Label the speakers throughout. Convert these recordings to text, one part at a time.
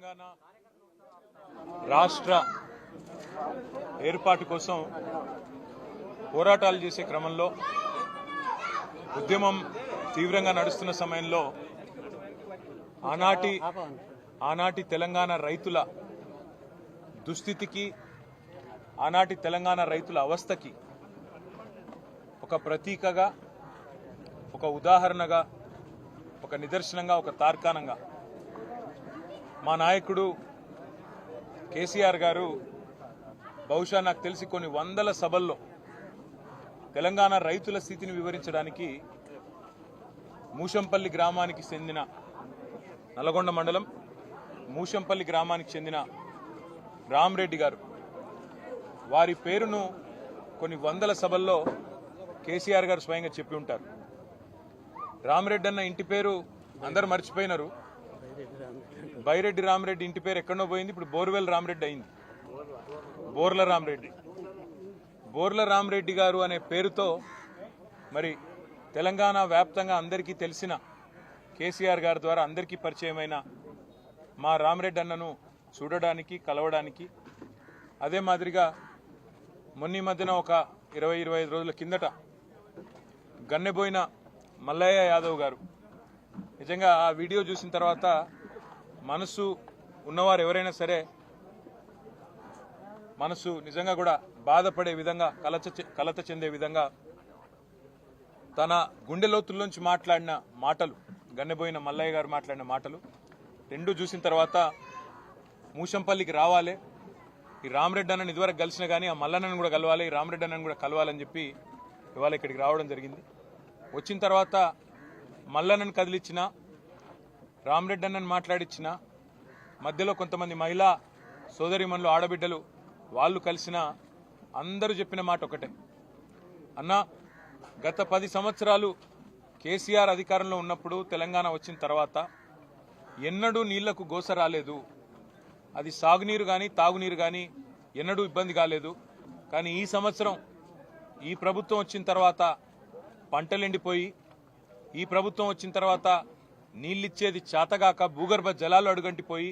Speaker 1: తెలంగాణ రాష్ట్ర ఏర్పాటు కోసం పోరాటాలు చేసే క్రమంలో ఉద్యమం తీవ్రంగా నడుస్తున్న సమయంలో ఆనాటి తెలంగాణ రైతుల దుస్థితికి ఆనాటి తెలంగాణ రైతుల అవస్థకి ఒక ప్రతీకగా ఒక ఉదాహరణగా ఒక నిదర్శనంగా ఒక తార్కాణంగా మా నాయకుడు కేసీఆర్ గారు బహుశా నాకు తెలిసి కొన్ని వందల సభల్లో తెలంగాణ రైతుల స్థితిని వివరించడానికి మూషంపల్లి గ్రామానికి చెందిన నల్గొండ మండలం మూషంపల్లి గ్రామానికి చెందిన రామరెడ్డి గారు వారి పేరును కొన్ని వందల సభల్లో కేసీఆర్ గారు స్వయంగా చెప్పి ఉంటారు. రామరెడ్డి అన్న ఇంటి పేరు అందరు మర్చిపోయినారు. బైరెడ్డి రామరెడ్డి ఇంటి పేరు ఎక్కడో పోయింది, ఇప్పుడు బోర్వెల్ రామరెడ్డి అయింది. బోర్ల రామరెడ్డి గారు అనే పేరుతో మరి తెలంగాణ వ్యాప్తంగా అందరికీ తెలిసిన కేసీఆర్ గారి ద్వారా అందరికీ పరిచయమైన మా రామరెడ్డి అన్నను చూడడానికి కలవడానికి అదే మాదిరిగా మొన్న మధ్యన ఒక 20-25 రోజుల కిందట గన్నెబోయిన మల్లయ్య యాదవ్ గారు నిజంగా ఆ వీడియో చూసిన తర్వాత మనసు ఉన్నవారు ఎవరైనా సరే మనసు నిజంగా కూడా బాధపడే విధంగా కలత చెందే విధంగా తన గుండె లోతుల్లోంచి మాట్లాడిన మాటలు గన్నెబోయిన మల్లయ్య గారు మాట్లాడిన మాటలు రెండు చూసిన తర్వాత మూషంపల్లికి రావాలి, ఈ రామరెడ్డి అన్నని ఇదివరకు కలిసిన కానీ ఆ మల్లన్నను కూడా కలవాలి, ఈ రామరెడ్డి అన్నను కూడా కలవాలని చెప్పి ఇవాళ ఇక్కడికి రావడం జరిగింది. వచ్చిన తర్వాత మల్లన్నను కదిలిచ్చిన రామరెడ్డి అన్నను మాట్లాడిచ్చిన మధ్యలో కొంతమంది మహిళా సోదరిమణులు ఆడబిడ్డలు వాళ్ళు కలిసిన అందరూ చెప్పిన మాట ఒకటే, అన్న గత 10 సంవత్సరాలు కేసీఆర్ అధికారంలో ఉన్నప్పుడు తెలంగాణ వచ్చిన తర్వాత ఎన్నడూ నీళ్లకు గోస రాలేదు, అది సాగునీరు కానీ తాగునీరు కానీ ఎన్నడూ ఇబ్బంది కాలేదు. కానీ ఈ సంవత్సరం ఈ ప్రభుత్వం వచ్చిన తర్వాత పంటలెండిపోయి ఈ ప్రభుత్వం వచ్చిన తర్వాత నీళ్ళిచ్చేది చేతగాక భూగర్భ జలాలు అడుగంటిపోయి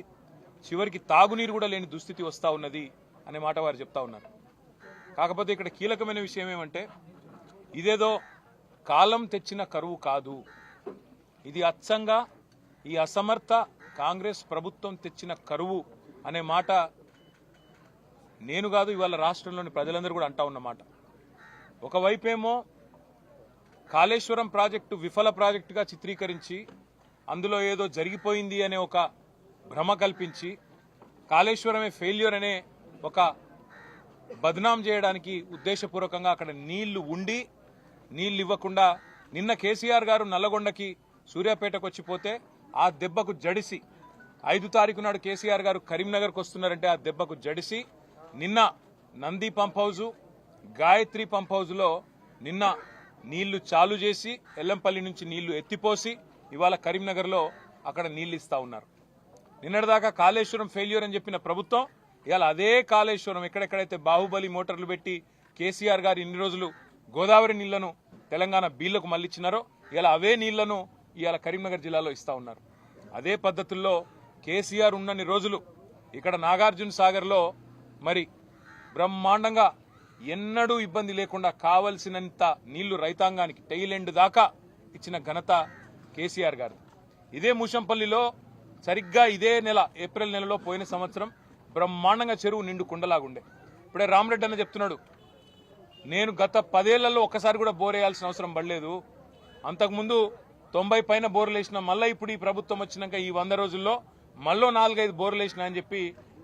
Speaker 1: చివరికి తాగునీరు కూడా లేని దుస్థితి వస్తూ ఉన్నది అనే మాట వారు చెప్తా ఉన్నారు. కాకపోతే ఇక్కడ కీలకమైన విషయం ఏమంటే ఇదేదో కాలం తెచ్చిన కరువు కాదు, ఇది అచ్చంగా ఈ అసమర్థ కాంగ్రెస్ ప్రభుత్వం తెచ్చిన కరువు అనే మాట నేను కాదు ఇవాళ రాష్ట్రంలోని ప్రజలందరూ కూడా అంటా ఉన్నమాట. ఒకవైపేమో కాళేశ్వరం ప్రాజెక్టు విఫల ప్రాజెక్టుగా చిత్రీకరించి అందులో ఏదో జరిగిపోయింది అనే ఒక భ్రమ కల్పించి కాళేశ్వరమే ఫెయిల్యూర్ అనే ఒక బద్నాం చేయడానికి ఉద్దేశపూర్వకంగా అక్కడ నీళ్లు ఉండి నీళ్లు ఇవ్వకుండా నిన్న కేసీఆర్ గారు నల్లగొండకి సూర్యాపేటకు వచ్చిపోతే ఆ దెబ్బకు జడిసి 5 తారీఖు నాడు కేసీఆర్ గారు కరీంనగర్కు వస్తున్నారంటే ఆ దెబ్బకు జడిసి నిన్న Nandi pump house Gayatri pump హౌజ్లో నిన్న నీళ్లు చాలు చేసి ఎల్లంపల్లి నుంచి నీళ్లు ఎత్తిపోసి ఇవాళ కరీంనగర్లో అక్కడ నీళ్లు ఇస్తా ఉన్నారు. నిన్నటిదాకా కాళేశ్వరం ఫెయిల్యూర్ అని చెప్పిన ప్రభుత్వం ఇవాళ అదే కాళేశ్వరం ఎక్కడెక్కడైతే బాహుబలి మోటార్లు పెట్టి కేసీఆర్ గారు ఇన్ని రోజులు గోదావరి నీళ్లను తెలంగాణ బీళ్లకు మళ్లిచ్చినారో ఇవాళ అవే నీళ్లను ఇవాళ కరీంనగర్ జిల్లాలో ఇస్తా ఉన్నారు. అదే పద్ధతుల్లో కేసీఆర్ ఉన్నన్ని రోజులు ఇక్కడ నాగార్జున సాగర్లో మరి బ్రహ్మాండంగా ఎన్నడూ ఇబ్బంది లేకుండా కావలసినంత నీళ్లు రైతాంగానికి టైలెండ్ దాకా ఇచ్చిన ఘనత కేసీఆర్ గారు. ఇదే మూషంపల్లిలో సరిగ్గా ఇదే నెల ఏప్రిల్ నెలలో పోయిన సంవత్సరం బ్రహ్మాండంగా చెరువు నిండు కుండలాగుండే. ఇప్పుడే రామరెడ్డి అన్న చెప్తున్నాడు, నేను గత 10 ఏళ్లలో ఒక్కసారి కూడా బోర్ వేయాల్సిన అవసరం పడలేదు, అంతకుముందు 90 పైన బోర్లు వేసిన, మళ్ళీ ఇప్పుడు ఈ ప్రభుత్వం వచ్చినాక ఈ 100 రోజుల్లో మళ్ళీ 4-5 బోర్లు వేసినా అని చెప్పి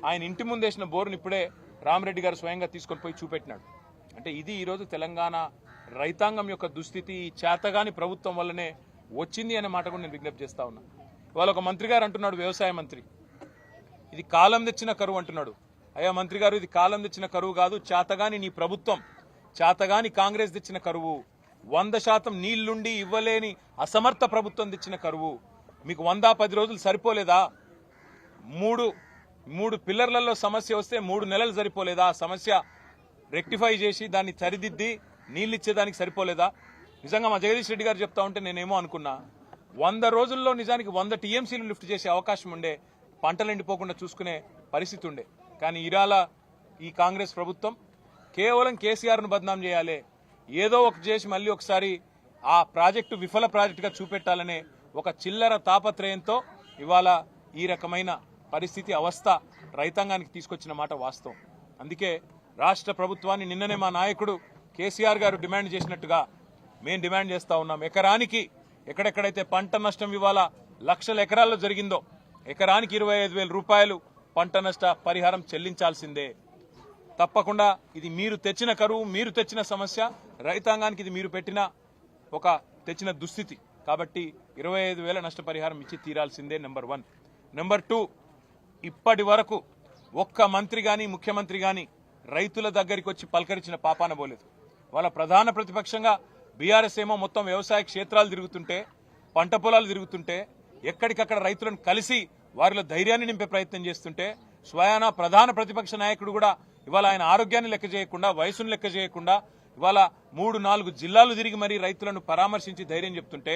Speaker 1: ఆయన ఇంటి ముందు వేసిన బోర్ని ఇప్పుడే రామరెడ్డి గారు స్వయంగా తీసుకొని పోయి చూపెట్టినాడు. అంటే ఇది ఈరోజు తెలంగాణ రైతాంగం యొక్క దుస్థితి ఈ చేతగాని ప్రభుత్వం వల్లనే వచ్చింది అనే మాట కూడా నేను విజ్ఞప్తి చేస్తా ఉన్నా. ఇవాళ ఒక మంత్రి గారు అంటున్నాడు, వ్యవసాయ మంత్రి, ఇది కాలం తెచ్చిన కరువు అంటున్నాడు. అయ్యా మంత్రి గారు, ఇది కాలం తెచ్చిన కరువు కాదు, చేతగాని నీ ప్రభుత్వం, చేతగాని కాంగ్రెస్ తెచ్చిన కరువు, 100% నీళ్లుండి ఇవ్వలేని అసమర్థ ప్రభుత్వం తెచ్చిన కరువు. మీకు 110 రోజులు సరిపోలేదా? మూడు పిల్లర్లలో సమస్య వస్తే 3 నెలలు సరిపోలేదా? సమస్య రెక్టిఫై చేసి దాన్ని సరిదిద్ది నీళ్ళు ఇచ్చేదానికి సరిపోలేదా? నిజంగా మా జగదీష్ రెడ్డి గారు చెప్తా ఉంటే నేనేమో అనుకున్నా, 100 రోజుల్లో నిజానికి 100 టీఎంసీలు లిఫ్ట్ చేసే అవకాశం ఉండే, పంటలు ఎండిపోకుండా చూసుకునే పరిస్థితి ఉండే. కానీ ఇరాల ఈ కాంగ్రెస్ ప్రభుత్వం కేవలం కేసీఆర్ను బదనాం చేయాలి, ఏదో ఒక చేసి మళ్ళీ ఒకసారి ఆ ప్రాజెక్టు విఫల ప్రాజెక్టుగా చూపెట్టాలనే ఒక చిల్లర తాపత్రయంతో ఇవాళ ఈ రకమైన పరిస్థితి అవస్థ రైతాంగానికి తీసుకొచ్చిన మాట వాస్తవం. అందుకే రాష్ట్ర ప్రభుత్వాన్ని నిన్ననే మా నాయకుడు కేసీఆర్ గారు డిమాండ్ చేసినట్టుగా మేము డిమాండ్ చేస్తా ఉన్నాం. ఎకరానికి ఎక్కడెక్కడైతే పంట నష్టం ఇవాళ లక్షల ఎకరాల్లో జరిగిందో ఎకరానికి 25,000 రూపాయలు పంట నష్ట పరిహారం చెల్లించాల్సిందే. తప్పకుండా ఇది మీరు తెచ్చిన కరువు, మీరు తెచ్చిన సమస్య, రైతాంగానికి ఇది మీరు పెట్టిన ఒక తెచ్చిన దుస్థితి. కాబట్టి 25,000 నష్టపరిహారం ఇచ్చి తీరాల్సిందే. నెంబర్ 1. నెంబర్ 2, ఇప్పటి వరకు ఒక్క మంత్రి గాని ముఖ్యమంత్రి గాని రైతుల దగ్గరికి వచ్చి పలకరించిన పాపాన పోలేదు. వాళ్ళ ప్రధాన ప్రతిపక్షంగా బీఆర్ఎస్ ఏమో మొత్తం వ్యవసాయ క్షేత్రాలు తిరుగుతుంటే, పంట పొలాలు తిరుగుతుంటే, ఎక్కడికక్కడ రైతులను కలిసి వారిలో ధైర్యాన్ని నింపే ప్రయత్నం చేస్తుంటే, స్వయానా ప్రధాన ప్రతిపక్ష నాయకుడు కూడా ఇవాళ ఆయన ఆరోగ్యాన్ని లెక్క చేయకుండా, వయసును లెక్క చేయకుండా ఇవాళ 3-4 జిల్లాలు తిరిగి మరీ రైతులను పరామర్శించి ధైర్యం చెప్తుంటే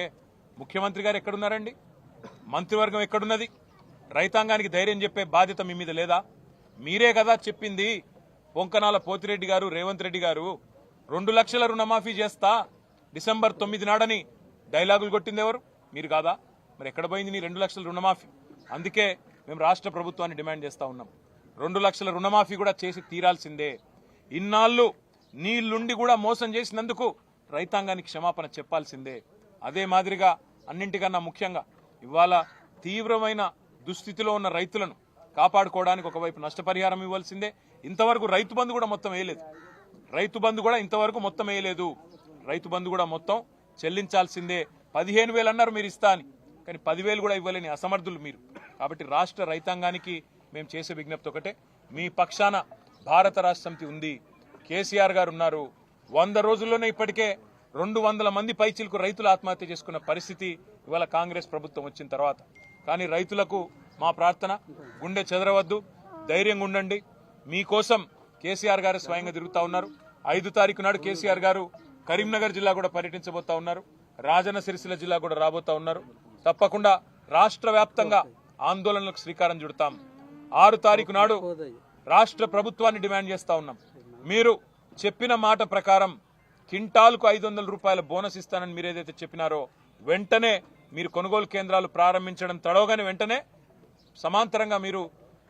Speaker 1: ముఖ్యమంత్రి గారు ఎక్కడున్నారండి? మంత్రివర్గం ఎక్కడున్నది? రైతాంగానికి ధైర్యం చెప్పే బాధ్యత మీ మీద లేదా? మీరే కదా చెప్పింది. పొంకనాల పోతిరెడ్డి గారు, రేవంత్ రెడ్డి గారు 2 లక్షల రుణమాఫీ చేస్తా డిసెంబర్ 9 నాడని డైలాగులు కొట్టింది ఎవరు? మీరు కాదా? మరి ఎక్కడ పోయింది నీ 2 లక్షల రుణమాఫీ? అందుకే మేము రాష్ట్ర ప్రభుత్వాన్ని డిమాండ్ చేస్తా ఉన్నాం, 2 లక్షల రుణమాఫీ కూడా చేసి తీరాల్సిందే. ఇన్నాళ్ళు నీళ్లుండి కూడా మోసం చేసినందుకు రైతాంగానికి క్షమాపణ చెప్పాల్సిందే. అదే మాదిరిగా అన్నింటికన్నా ముఖ్యంగా ఇవాళ తీవ్రమైన దుస్థితిలో ఉన్న రైతులను కాపాడుకోవడానికి ఒకవైపు నష్టపరిహారం ఇవ్వాల్సిందే. ఇంతవరకు రైతు బంధు కూడా మొత్తం వేయలేదు. రైతు బంధు కూడా ఇంతవరకు మొత్తం వేయలేదు. రైతు బంధు కూడా మొత్తం చెల్లించాల్సిందే. 15,000 అన్నారు మీరు ఇస్తా అని, కానీ 10,000 కూడా ఇవ్వలేని అసమర్థులు మీరు. కాబట్టి రాష్ట్ర రైతాంగానికి మేము చేసే విజ్ఞప్తి ఒకటే, మీ పక్షాన భారత రాష్ట్ర సమితి ఉంది, కేసీఆర్ గారు ఉన్నారు. 100 రోజుల్లోనే ఇప్పటికే 200 మంది పైచిలకు రైతులు ఆత్మహత్య చేసుకున్న పరిస్థితి ఇవాళ కాంగ్రెస్ ప్రభుత్వం వచ్చిన తర్వాత. కానీ రైతులకు మా ప్రార్థన, గుండె చెదరవద్దు, ధైర్యంగా ఉండండి. మీకోసం కేసీఆర్ గారు స్వయంగా తిరుగుతా ఉన్నారు. 5 తారీఖు నాడు కేసీఆర్ గారు కరీంనగర్ జిల్లా కూడా పర్యటించబోతా ఉన్నారు, రాజన్న సిరిసిల్ల జిల్లా కూడా రాబోతా ఉన్నారు. తప్పకుండా రాష్ట్ర వ్యాప్తంగా ఆందోళనలకు శ్రీకారం చుడతాం. 6 తారీఖు నాడు రాష్ట్ర ప్రభుత్వాన్ని డిమాండ్ చేస్తా ఉన్నాం, మీరు చెప్పిన మాట ప్రకారం కింటాల్కు 500 రూపాయల బోనస్ ఇస్తానని మీరు ఏదైతే చెప్పినారో వెంటనే మీరు కొనుగోలు కేంద్రాలు ప్రారంభించడం తడవగానే వెంటనే సమాంతరంగా మీరు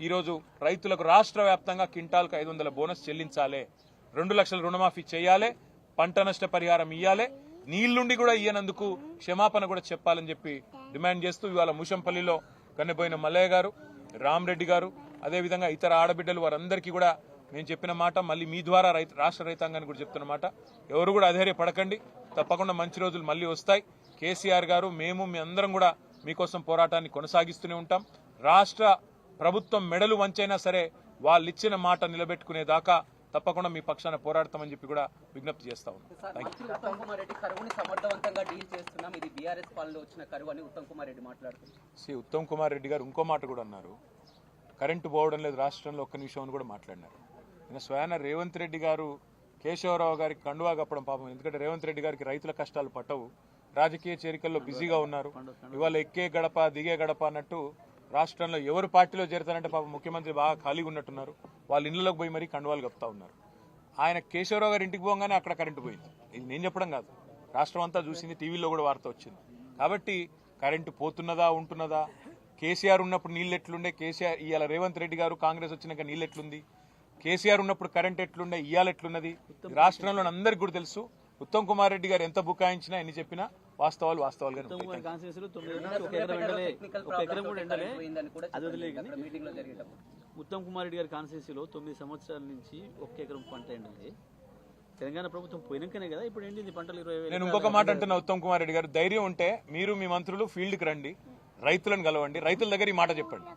Speaker 1: ఈరోజు రైతులకు రాష్ట్ర వ్యాప్తంగా కింటాల్కు 500 బోనస్ చెల్లించాలి, 2 లక్షల రుణమాఫీ చేయాలి, పంట నష్ట పరిహారం ఇయ్యాలి, నీళ్లుండి కూడా ఇయ్యనందుకు క్షమాపణ కూడా చెప్పాలని చెప్పి డిమాండ్ చేస్తూ ఇవాళ ముషంపల్లిలో కన్నెబోయిన మల్లయ్య గారు, రామరెడ్డి గారు, అదేవిధంగా ఇతర ఆడబిడ్డలు వారందరికీ కూడా మేము చెప్పిన మాట మళ్ళీ మీ ద్వారా రాష్ట్ర రైతాంగాన్ని కూడా చెప్తున్న మాట, ఎవరు కూడా అధైర్యపడకండి, తప్పకుండా మంచి రోజులు మళ్ళీ వస్తాయి. కేసీఆర్ గారు, మేము, మీ అందరం కూడా మీకోసం పోరాటాన్ని కొనసాగిస్తూనే ఉంటాం. రాష్ట్ర ప్రభుత్వం మెడలు వంచైనా సరే వాళ్ళు ఇచ్చిన మాట నిలబెట్టుకునేదాకా తప్పకుండా మీ పక్షాన పోరాడతామని చెప్పి కూడా విజ్ఞప్తి చేస్తా ఉన్నాం.
Speaker 2: ఉత్తమ్ కుమార్ రెడ్డి కరువుని సమర్థవంతంగా డీల్ చేస్తున్నాం, ఇది బీఆర్ఎస్ పాలనలో వచ్చిన కరువు అని ఉత్తమ్ కుమార్ రెడ్డి మాట్లాడుతున్నారు.
Speaker 1: ఉత్తమ్ కుమార్ రెడ్డి గారు ఇంకో మాట కూడా అన్నారు, కరెంటు పోవడం లేదు రాష్ట్రంలో, ఒక్క నిమిషం అని కూడా మాట్లాడినారు. నేను స్వయాన రేవంత్ రెడ్డి గారు కేశవరావు గారికి కండువా కప్పడం పాపం, ఎందుకంటే రేవంత్ రెడ్డి గారికి రైతుల కష్టాలు పట్టవు, రాజకీయ చేరికల్లో బిజీగా ఉన్నారు. ఇవాళ ఎక్కే గడప దిగే గడప అన్నట్టు రాష్ట్రంలో ఎవరు పార్టీలో చేరతారంటే పాపం ముఖ్యమంత్రి బాగా ఖాళీగా ఉన్నట్టున్నారు, వాళ్ళ ఇళ్లలోకి పోయి మరీ కండువాలు కప్పుతా ఉన్నారు. ఆయన కేశవరావు గారి ఇంటికి పోగానే అక్కడ కరెంటు పోయింది. ఇది నేను చెప్పడం కాదు, రాష్ట్రం అంతా చూసింది, టీవీలో కూడా వార్త వచ్చింది. కాబట్టి కరెంటు పోతున్నదా ఉంటున్నదా, కేసీఆర్ ఉన్నప్పుడు నీళ్ళు ఎట్లుండే, కేసీఆర్ ఇవాళ రేవంత్ రెడ్డి గారు కాంగ్రెస్ వచ్చినాక నీళ్ళు ఎట్లుంది, కేసీఆర్ ఉన్నప్పుడు కరెంట్ ఎట్లుండే, ఇవాళ ఎట్లున్నది రాష్ట్రంలో అందరికీ కూడా తెలుసు. ఉత్తమ్ కుమార్ రెడ్డి గారు ఎంత బుకాయించినా ఎన్ని చెప్పినా వాస్తవాలు వాస్తవాలుగా
Speaker 3: ఉత్తమ్ కుమార్ రెడ్డి గారి కాన్స్టిట్యూన్సీలో 9 సంవత్సరాల నుంచి 1 ఎకరం పంట ఎండింది. తెలంగాణ ప్రభుత్వం పోయినాకనే కదా ఇప్పుడు ఎండింది పంటలు 20,000.
Speaker 1: నేను ఇంకొక మాట అంటున్నా, ఉత్తమ్ కుమార్ రెడ్డి గారు ధైర్యం ఉంటే మీరు మీ మంత్రులు ఫీల్డ్కి రండి, రైతులను కలవండి, రైతుల దగ్గర ఈ మాట చెప్పండి,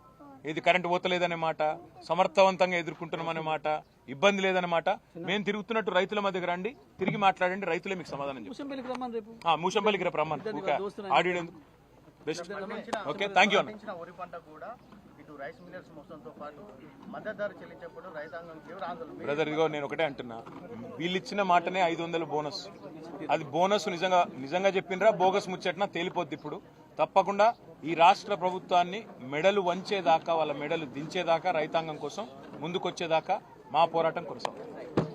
Speaker 1: ఇది కరెంటు పోతలేదనే మాట, సమర్థవంతంగా ఎదుర్కొంటున్నామనే మాట, ఇబ్బంది లేదనే మాట. మేము తిరుగుతున్నట్టు రైతుల మధ్యకి రండి, తిరిగి మాట్లాడండి, రైతులే మీకు సమాధానం చెప్తారు. మూషంపల్లికి రేపు రమ్మని ఆడియో ఎందుకు బెస్ట్. ఓకే, థ్యాంక్ యూ అన్న. బ్రదర్ ఇదిగో నేను ఒకటే అంటున్నా, వీళ్ళు ఇచ్చిన మాటనే 500 బోనస్, అది బోనస్ నిజంగా చెప్పినరా బోగస్ ముచ్చట్నా తేలిపోద్ది. ఇప్పుడు తప్పకుండా ఈ రాష్ట్ర ప్రభుత్వాన్ని మెడలు వంచేదాకా, వాళ్ళ మెడలు దించేదాకా, రైతాంగం కోసం ముందుకొచ్చేదాకా మా పోరాటం కొనసాగుతుంది.